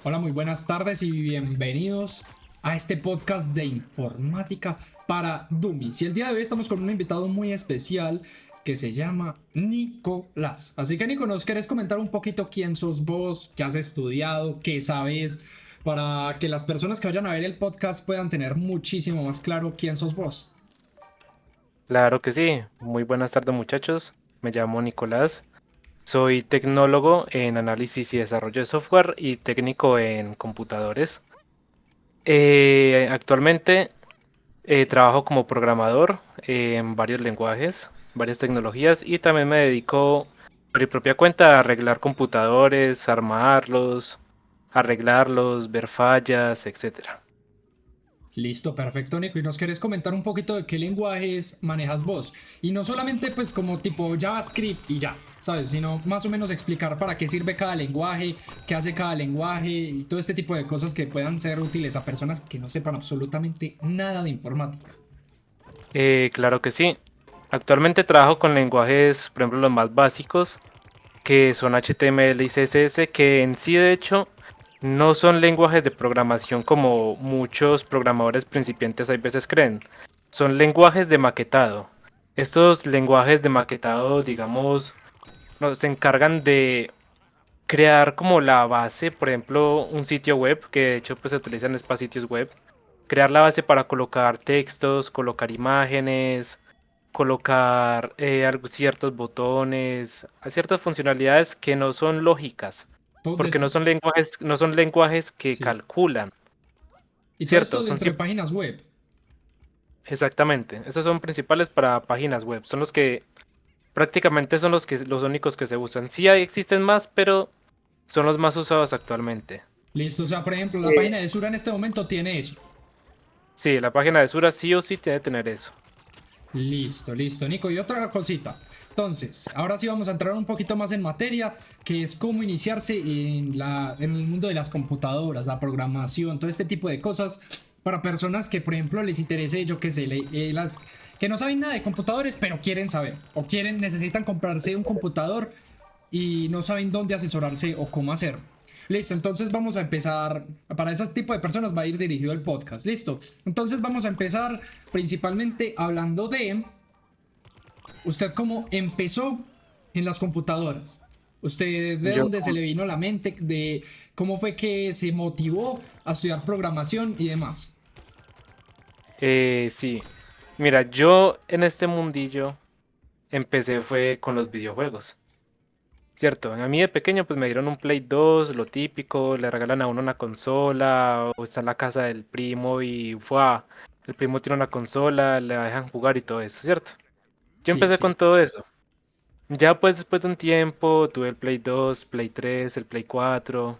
Hola, muy buenas tardes y bienvenidos a este podcast de informática para Dummies. Y el día de hoy estamos con un invitado muy especial que se llama Nicolás. Así que Nico, ¿nos querés comentar un poquito quién sos vos, qué has estudiado, qué sabes, para que las personas que vayan a ver el podcast puedan tener muchísimo más claro quién sos vos? Claro que sí. Muy buenas tardes, muchachos. Me llamo Nicolás. Soy tecnólogo en análisis y desarrollo de software y técnico en computadores. Actualmente trabajo como programador en varios lenguajes, varias tecnologías y también me dedico por mi propia cuenta a arreglar computadores, armarlos, arreglarlos, ver fallas, etcétera. Listo, perfecto, Nico. ¿Y nos querés comentar un poquito de qué lenguajes manejas vos? Y no solamente pues como tipo JavaScript y ya, ¿sabes? Sino más o menos explicar para qué sirve cada lenguaje, qué hace cada lenguaje y todo este tipo de cosas que puedan ser útiles a personas que no sepan absolutamente nada de informática. Claro que sí. Actualmente trabajo con lenguajes, por ejemplo, los más básicos, que son HTML y CSS, que en sí de hecho no son lenguajes de programación como muchos programadores principiantes a veces creen. Son lenguajes de maquetado. Estos lenguajes de maquetado, digamos, nos encargan de crear como la base, por ejemplo, un sitio web, que de hecho pues se utilizan es para sitios web. Crear la base para colocar textos, colocar imágenes, colocar ciertos botones, a ciertas funcionalidades que no son lógicas, Todo porque esto, no son lenguajes que sí. calculan, Y todo ¿cierto? esto dentro de páginas web. Exactamente, esos son principales para páginas web, son los que prácticamente son los únicos que se usan. Sí existen más, pero son los más usados actualmente. Listo, o sea, por ejemplo, la Eh, página de Sura en este momento tiene eso. sí, la página de Sura sí o sí tiene que tener eso. Listo, listo, Nico. Y otra cosita. Entonces, ahora sí vamos a entrar un poquito más en materia, que es cómo iniciarse en el mundo de las computadoras, la programación, todo este tipo de cosas, para personas que, por ejemplo, les interese, yo qué sé, las que no saben nada de computadores, pero quieren saber, o necesitan comprarse un computador y no saben dónde asesorarse o cómo hacerlo. Listo, entonces vamos a empezar. Para ese tipo de personas va a ir dirigido el podcast. Listo. Entonces vamos a empezar principalmente hablando de usted cómo empezó en las computadoras. Usted de Yo, dónde se le vino a la mente, de cómo fue que se motivó a estudiar programación y demás. sí, mira, yo en este mundillo empecé fue con los videojuegos. Cierto, a mí de pequeño pues me dieron un Play 2, lo típico, le regalan a uno una consola o está en la casa del primo y fue, el primo tiene una consola, le dejan jugar y todo eso, ¿cierto? Yo Sí, empecé con sí. todo eso. Ya pues después de un tiempo tuve el Play 2, Play 3, el Play 4.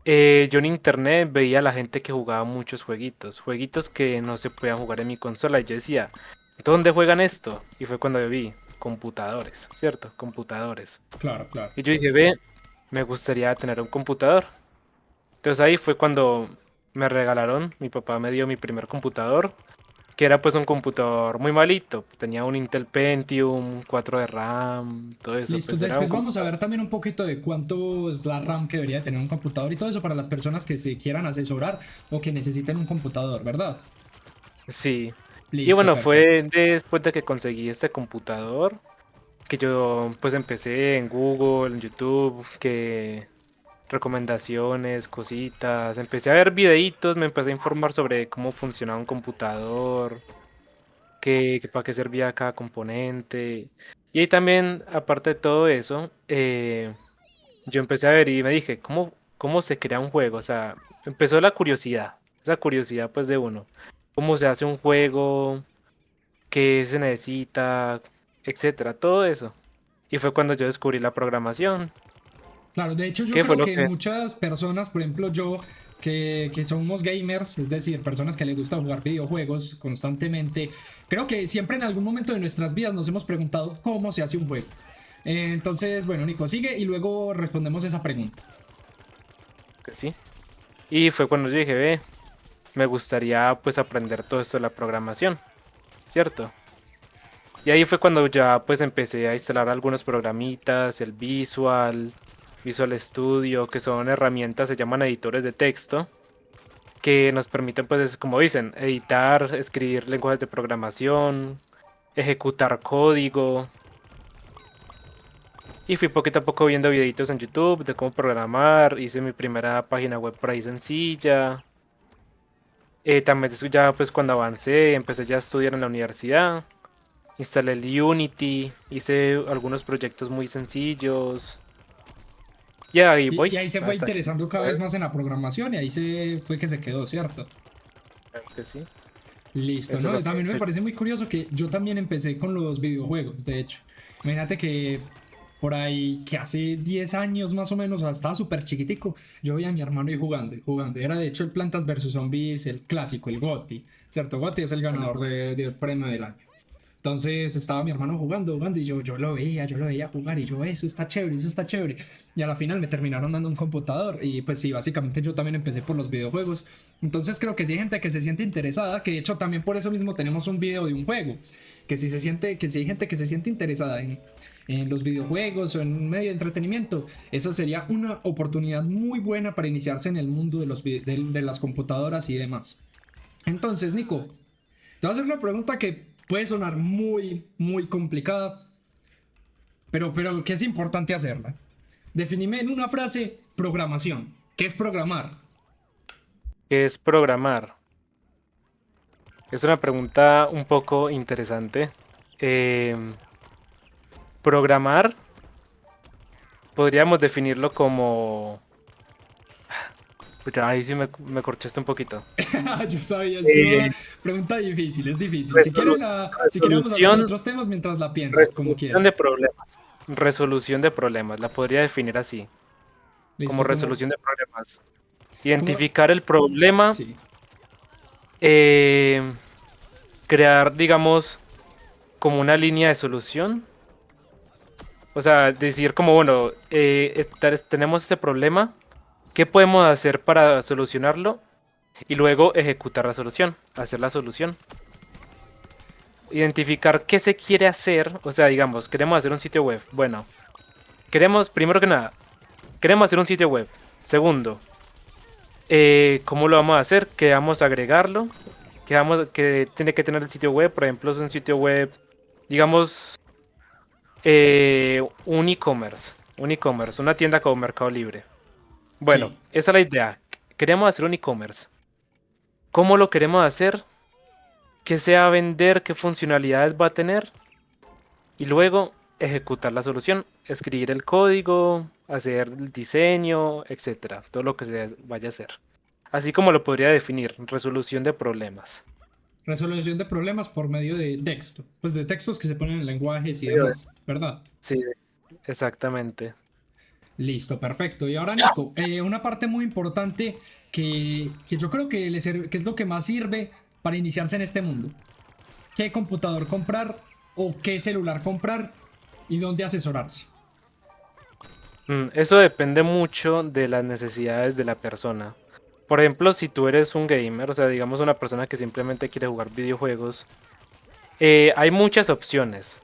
Yo en internet veía a la gente que jugaba muchos jueguitos, jueguitos que no se podían jugar en mi consola y yo decía, ¿dónde juegan esto? Y fue cuando yo vi computadores, ¿cierto? Computadores. Claro, claro. Y yo dije, ve, me gustaría tener un computador. Entonces ahí fue cuando me regalaron, mi papá me dio mi primer computador, que era pues un computador muy malito. Tenía un Intel Pentium, 4 de RAM, todo eso, Listo, pues era un después vamos a computador. ver también un poquito de cuánto es la RAM que debería tener un computador y todo eso para las personas que se quieran asesorar o que necesiten un computador, ¿verdad? Sí. Y Listo, bueno, perfecto. fue después de que conseguí este computador que yo pues empecé en Google, en YouTube, que recomendaciones, cositas, empecé a ver videitos, me empecé a informar sobre cómo funcionaba un computador, que para qué servía cada componente. Y ahí también, aparte de todo eso, yo empecé a ver y me dije, ¿cómo se crea un juego? O sea, empezó la curiosidad, esa curiosidad pues de uno. ¿Cómo se hace un juego? ¿Qué se necesita? Etcétera, todo eso. Y fue cuando yo descubrí la programación. Claro, de hecho yo ¿Qué fue creo lo que que? muchas personas, por ejemplo yo, que somos gamers, es decir, personas que les gusta jugar videojuegos constantemente, creo que siempre en algún momento de nuestras vidas nos hemos preguntado cómo se hace un juego. Entonces, bueno, Nico, sigue y luego respondemos esa pregunta. Que sí. Y fue cuando yo dije, ve, me gustaría pues aprender todo esto de la programación, ¿cierto? Y ahí fue cuando ya pues empecé a instalar algunos programitas, el Visual. Visual Studio, que son herramientas, se llaman editores de texto, que nos permiten, pues, como dicen, editar, escribir lenguajes de programación, ejecutar código. Y fui poquito a poco viendo videitos en YouTube de cómo programar, hice mi primera página web por ahí sencilla. También ya pues cuando avancé, empecé ya a estudiar en la universidad, instalé el Unity, hice algunos proyectos muy sencillos. Y ahí Y voy, ahí se fue hasta aquí. interesando cada vez más en la programación y ahí se fue que se quedó, ¿cierto? Claro que sí. Listo, Eso es ¿no? lo También me que... parece muy curioso que yo también empecé con los videojuegos, de hecho. Imagínate que por ahí, que hace 10 años más o menos, o sea, estaba súper chiquitico, yo veía a mi hermano ahí jugando, y jugando. Era de hecho el Plantas vs Zombies, el clásico, el GOTY, ¿cierto? GOTY es el ganador del premio del año. Entonces estaba mi hermano jugando y yo yo lo veía jugar y yo, eso está chévere, eso está chévere. Y a la final me terminaron dando un computador y pues sí, básicamente yo también empecé por los videojuegos. Entonces creo que sí hay gente que se siente interesada, que de hecho también por eso mismo tenemos un video de un juego, que si se siente, que si hay gente que se siente interesada en los videojuegos o en un medio de entretenimiento, esa sería una oportunidad muy buena para iniciarse en el mundo de, de las computadoras y demás. Entonces, Nico, te voy a hacer una pregunta que puede sonar muy, muy complicada, pero que es importante hacerla. Definime en una frase programación. ¿Qué es programar? ¿Qué es programar? Es una pregunta un poco interesante. Programar podríamos definirlo como... Pucha, ahí sí me corchaste un poquito. Yo sabía, es que Eh, una pregunta difícil, es difícil. Si quiere vamos hablando de resolución, otros temas mientras la piensas, como resolución quiera. de problemas. Resolución de problemas. La podría definir así, como Listo, resolución de problemas. como, Identificar el problema, sí. eh, crear, digamos, como una línea de solución. O sea, decir como, bueno, tenemos este problema, ¿qué podemos hacer para solucionarlo? Y luego ejecutar la solución, hacer la solución. Identificar qué se quiere hacer, o sea, digamos, queremos hacer un sitio web. Bueno, primero que nada, queremos hacer un sitio web. Segundo, ¿cómo lo vamos a hacer? ¿Qué vamos a agregarlo? ¿Qué tiene que tener el sitio web? Por ejemplo, es un sitio web, digamos, un e-commerce, una tienda como Mercado Libre. Bueno, Sí. esa es la idea. Queremos hacer un e-commerce. ¿Cómo lo queremos hacer? ¿Qué se va a vender? ¿Qué funcionalidades va a tener? Y luego ejecutar la solución, escribir el código, hacer el diseño, etcétera, todo lo que se vaya a hacer. Así como lo podría definir, resolución de problemas. Resolución de problemas por medio de texto. Pues de textos que se ponen en lenguajes y Sí, demás, ¿verdad? sí, exactamente. Listo, perfecto. Y ahora, Nico, una parte muy importante que yo creo que, que es lo que más sirve para iniciarse en este mundo. ¿Qué computador comprar o qué celular comprar y dónde asesorarse? Eso depende mucho de las necesidades de la persona. Por ejemplo, si tú eres un gamer, o sea, digamos una persona que simplemente quiere jugar videojuegos, hay muchas opciones.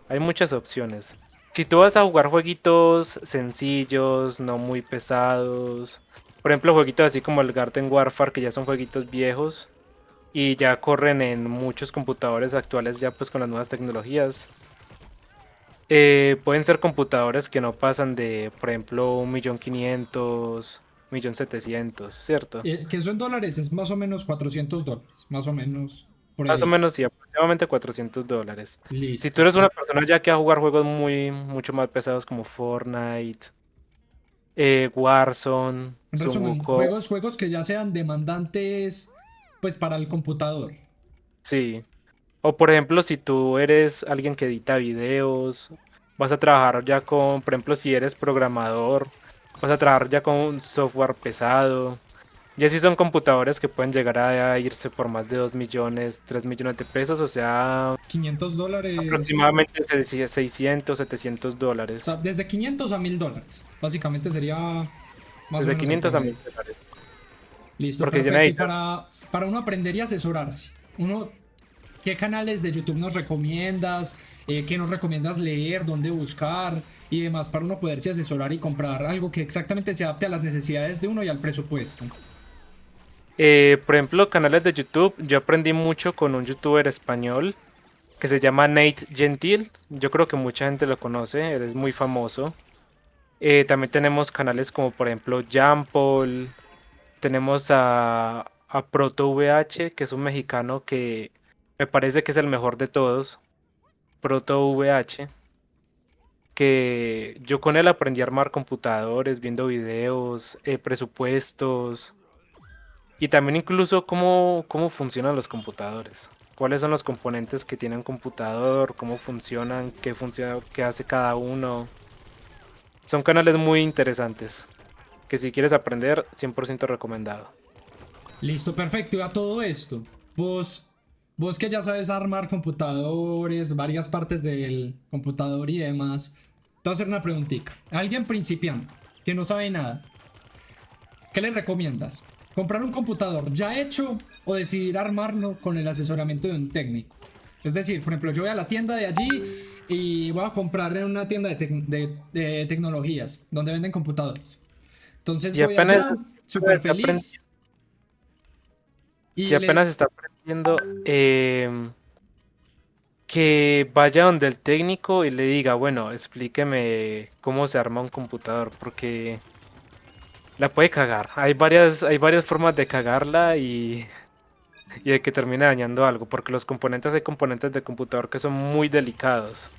Hay muchas opciones. Si tú vas a jugar jueguitos sencillos, no muy pesados, por ejemplo, jueguitos así como el Garden Warfare, que ya son jueguitos viejos y ya corren en muchos computadores actuales ya pues con las nuevas tecnologías. Pueden ser computadores que no pasan de, por ejemplo, 1.500.000, 1.700.000, ¿cierto? Que eso en dólares es más o menos $400, más o menos por Más o ahí. menos, sí, aproximadamente $400. Si tú Listo. eres una persona ya que va a jugar juegos mucho más pesados como Fortnite, Warzone, En resumen, Sudoku, juegos que ya sean demandantes, pues para el computador. sí. O por ejemplo, si tú eres alguien que edita videos, vas a trabajar ya con, por ejemplo, si eres programador, vas a trabajar ya con un software pesado. Ya si son computadores que pueden llegar a irse por más de 2 millones, 3 millones de pesos, o sea, $500. aproximadamente 600, O sea, $700. desde 500 a $1000. Básicamente sería más o Desde menos el 500 a promedio. $1.000. Listo, Porque ya perfecto. Y necesitas. para uno aprender y asesorarse, ¿qué canales de YouTube nos recomiendas? qué nos recomiendas leer, dónde buscar y demás para uno poderse asesorar y comprar algo que exactamente se adapte a las necesidades de uno y al presupuesto. Por ejemplo, canales de YouTube, yo aprendí mucho con un youtuber español que se llama Nate Gentil. Yo creo que mucha gente lo conoce, él es muy famoso. También tenemos canales como por ejemplo Jampol, tenemos a Proto VH, que es un mexicano que me parece que es el mejor de todos, Proto VH, que yo con él aprendí a armar computadores, viendo videos, presupuestos y también incluso cómo funcionan los computadores. Cuáles son los componentes que tiene un computador, cómo funcionan, qué funciona, qué hace cada uno. Son canales muy interesantes, que si quieres aprender, 100% recomendado. Listo, perfecto. Y a todo esto, vos que ya sabes armar computadores, varias partes del computador y demás, te voy a hacer una preguntita. A alguien principiante que no sabe nada, ¿qué le recomiendas? ¿Comprar un computador ya hecho o decidir armarlo con el asesoramiento de un técnico? Es decir, por ejemplo, yo voy a la tienda de allí y voy a comprar en una tienda de tecnologías donde venden computadores. Entonces Si voy apenas, allá, súper está aprendi- feliz. si Y apenas le, está aprendiendo, que vaya donde el técnico y le diga, bueno, explíqueme cómo se arma un computador, porque la puede cagar. Hay varias formas de cagarla y de que termine dañando algo, porque hay componentes de computador que son muy delicados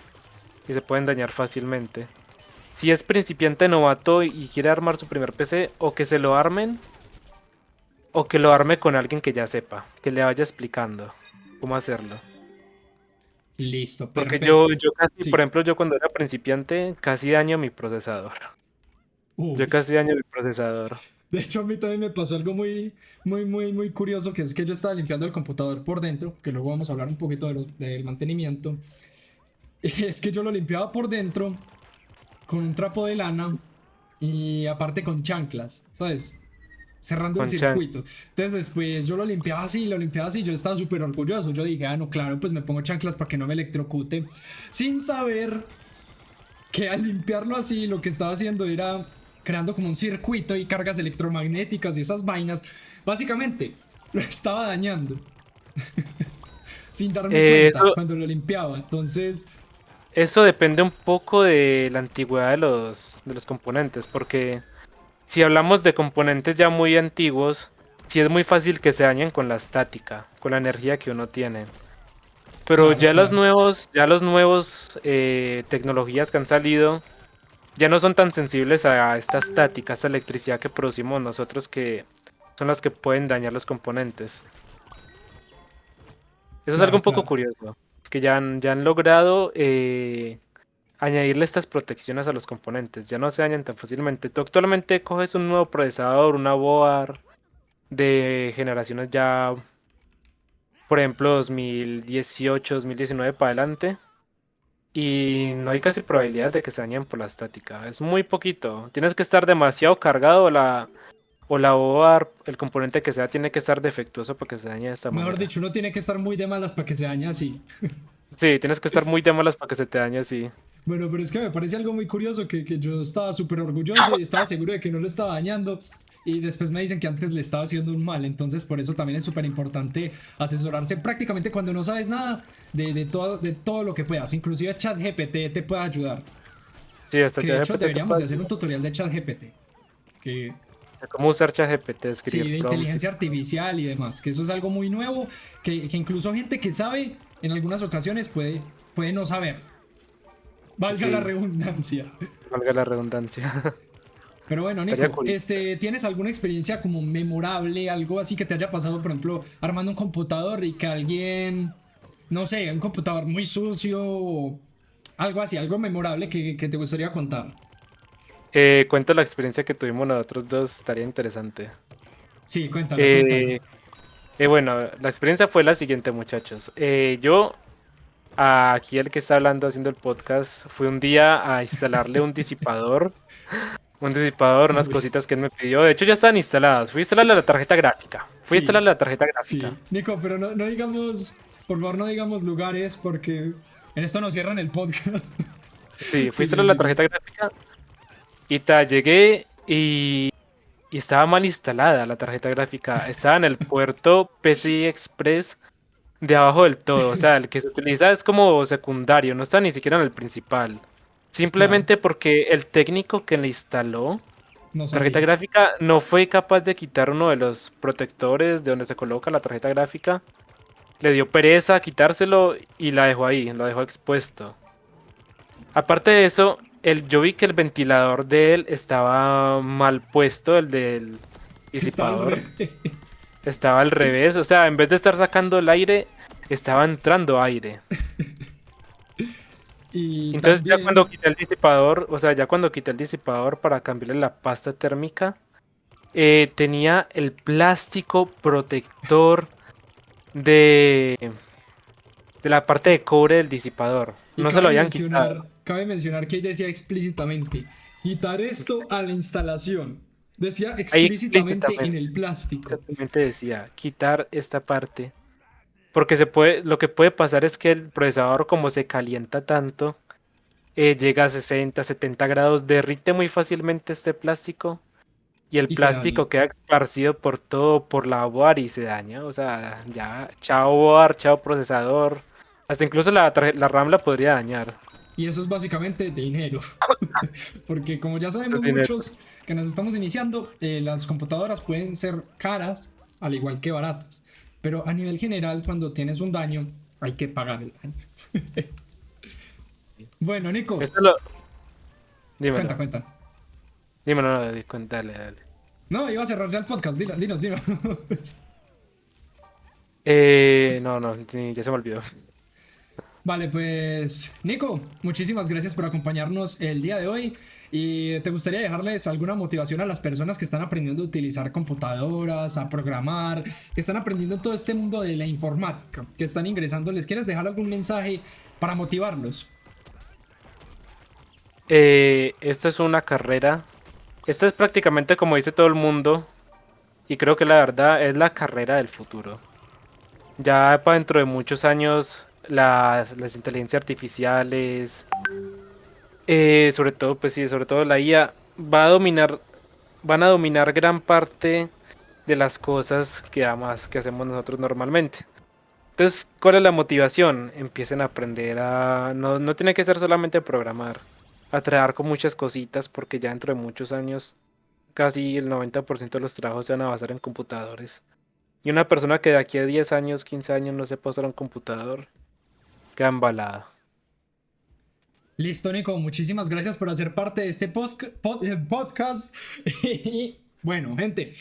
y se pueden dañar fácilmente. Si es principiante novato y quiere armar su primer PC, o que se lo armen, o que lo arme con alguien que ya sepa, que le vaya explicando cómo hacerlo. listo, Porque perfecto. yo casi, por Sí. ejemplo, yo cuando era principiante, casi daño mi procesador. Yo Uy. casi daño mi procesador. De hecho, a mí también me pasó algo muy curioso, que es que yo estaba limpiando el computador por dentro, que luego vamos a hablar un poquito del mantenimiento. Y es que yo lo limpiaba por dentro con un trapo de lana y aparte con chanclas, ¿sabes? Cerrando el Con Chan. circuito. Entonces después yo lo limpiaba así, yo estaba súper orgulloso. Yo dije, ah, no, claro, pues me pongo chanclas para que no me electrocute. Sin saber que al limpiarlo así, lo que estaba haciendo era creando como un circuito y cargas electromagnéticas y esas vainas. Básicamente, lo estaba dañando sin darme cuenta Eso, cuando lo limpiaba. Entonces, eso depende un poco de la antigüedad de los componentes, porque si hablamos de componentes ya muy antiguos, sí es muy fácil que se dañen con la estática, con la energía que uno tiene. Pero claro, claro. ya los nuevos tecnologías que han salido ya no son tan sensibles a esta estática, a esta electricidad que producimos nosotros, que son las que pueden dañar los componentes. Eso es algo Claro, un poco claro. curioso, que ya han logrado añadirle estas protecciones a los componentes, ya no se dañan tan fácilmente. Tú actualmente coges un nuevo procesador, una board de generaciones ya, por ejemplo, 2018, 2019 para adelante. Y no hay casi probabilidad de que se dañen por la estática. Es muy poquito. Tienes que estar demasiado cargado o la board, el componente que sea, tiene que estar defectuoso para que se dañe de esta Mejor manera. dicho, uno tiene que estar muy de malas para que se dañe así. Sí, tienes que estar muy de malas para que se te dañe así. Bueno, pero es que me parece algo muy curioso que yo estaba súper orgulloso y estaba seguro de que no lo estaba dañando. Y después me dicen que antes le estaba haciendo un mal. Entonces, por eso también es súper importante asesorarse prácticamente cuando no sabes nada de todo lo que puedas. Inclusive ChatGPT te puede ayudar. Sí, hasta Que de hecho ChatGPT te deberíamos puede de hacer un ayudar. tutorial de ChatGPT. Que Cómo usar ChatGPT, sí, escribir de prompts. inteligencia artificial y demás. Que eso es algo muy nuevo. Que incluso gente que sabe en algunas ocasiones puede no saber. Valga la Sí, redundancia. valga la redundancia. Pero bueno, Estaría Nico, curioso. ¿tienes alguna experiencia como memorable, algo así que te haya pasado, por ejemplo, armando un computador y que alguien, no sé, un computador muy sucio o algo así, algo memorable que te gustaría contar? Cuento la experiencia que tuvimos nosotros dos, estaría interesante. Sí, cuéntala, cuéntala. Eh, bueno, la experiencia fue la siguiente, muchachos. Yo, aquí el que está hablando, haciendo el podcast, fui un día a instalarle un disipador, unas Uy, cositas que él me pidió. De hecho, ya están instaladas. Fui a instalarle la tarjeta gráfica. Fui a sí, instalarle la tarjeta gráfica. sí. Nico, pero no digamos, por favor, no digamos lugares porque En esto nos cierran el podcast. Sí, Sí, fuiste sí, a la sí. tarjeta gráfica y llegué y estaba mal instalada la tarjeta gráfica. Estaba en el puerto PCI Express de abajo del todo. O sea, el que se utiliza es como secundario, no está ni siquiera en el principal. Claro, Simplemente porque el técnico que le instaló no tarjeta sabía. gráfica no fue capaz de quitar uno de los protectores de donde se coloca la tarjeta gráfica. Le dio pereza quitárselo y la dejó ahí, lo dejó expuesto. Aparte de eso, yo vi que el ventilador de él estaba mal puesto, el del Estaba al disipador. revés. Estaba al revés, o sea, en vez de estar sacando el aire, estaba entrando aire. Y Entonces ya cuando también, quité el disipador, o sea, ya cuando quité el disipador para cambiarle la pasta térmica, tenía el plástico protector de, de la parte de cobre del disipador. y No se lo habían quitado. cabe mencionar que ahí decía explícitamente, quitar esto a la instalación. Decía Ahí explícitamente en explícitamente, el plástico. exactamente decía, quitar esta parte. Porque lo que puede pasar es que el procesador, como se calienta tanto, llega a 60, 70 grados, derrite muy fácilmente este plástico y el Y se daña. plástico queda esparcido por todo, por la board y se daña. O sea, ya, chao board, chao procesador. Hasta incluso la RAM la podría dañar. Y eso es básicamente dinero. Porque como ya Eso es sabemos dinero. muchos que nos estamos iniciando, las computadoras pueden ser caras, al igual que baratas. Pero a nivel general, cuando tienes un daño, hay que pagar el daño. Bueno, Nico, Esto lo... cuenta, Dímelo. cuenta. Dímelo, no, dale, dale. No, iba a cerrar ya el podcast, dinos. No, no, ya se me olvidó. Vale, pues Nico, muchísimas gracias por acompañarnos el día de hoy. ¿Y te gustaría dejarles alguna motivación a las personas que están aprendiendo a utilizar computadoras, a programar, que están aprendiendo todo este mundo de la informática, que están ingresando? ¿Les quieres dejar algún mensaje para motivarlos? Esta es una carrera. Esta es prácticamente como dice todo el mundo. Y creo que la verdad es la carrera del futuro. Ya para dentro de muchos años, las inteligencias artificiales, sobre todo, pues sí, sobre todo la IA, van a dominar gran parte de las cosas que hacemos nosotros normalmente. Entonces, ¿cuál es la motivación? Empiecen a aprender no tiene que ser solamente programar, a trabajar con muchas cositas, porque ya dentro de muchos años, casi el 90% de los trabajos se van a basar en computadores. Y una persona que de aquí a 10 años, 15 años no sepa usar un computador, queda embalada. Listo, Nico, muchísimas gracias por hacer parte de este podcast. Y bueno, gente,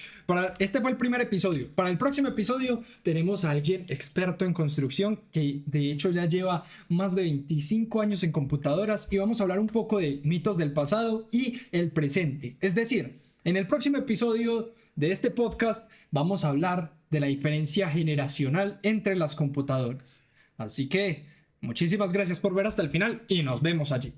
este fue el primer episodio. Para el próximo episodio tenemos a alguien experto en construcción que de hecho ya lleva más de 25 años en computadoras y vamos a hablar un poco de mitos del pasado y el presente. Es decir, en el próximo episodio de este podcast vamos a hablar de la diferencia generacional entre las computadoras. Así que muchísimas gracias por ver hasta el final y nos vemos allí.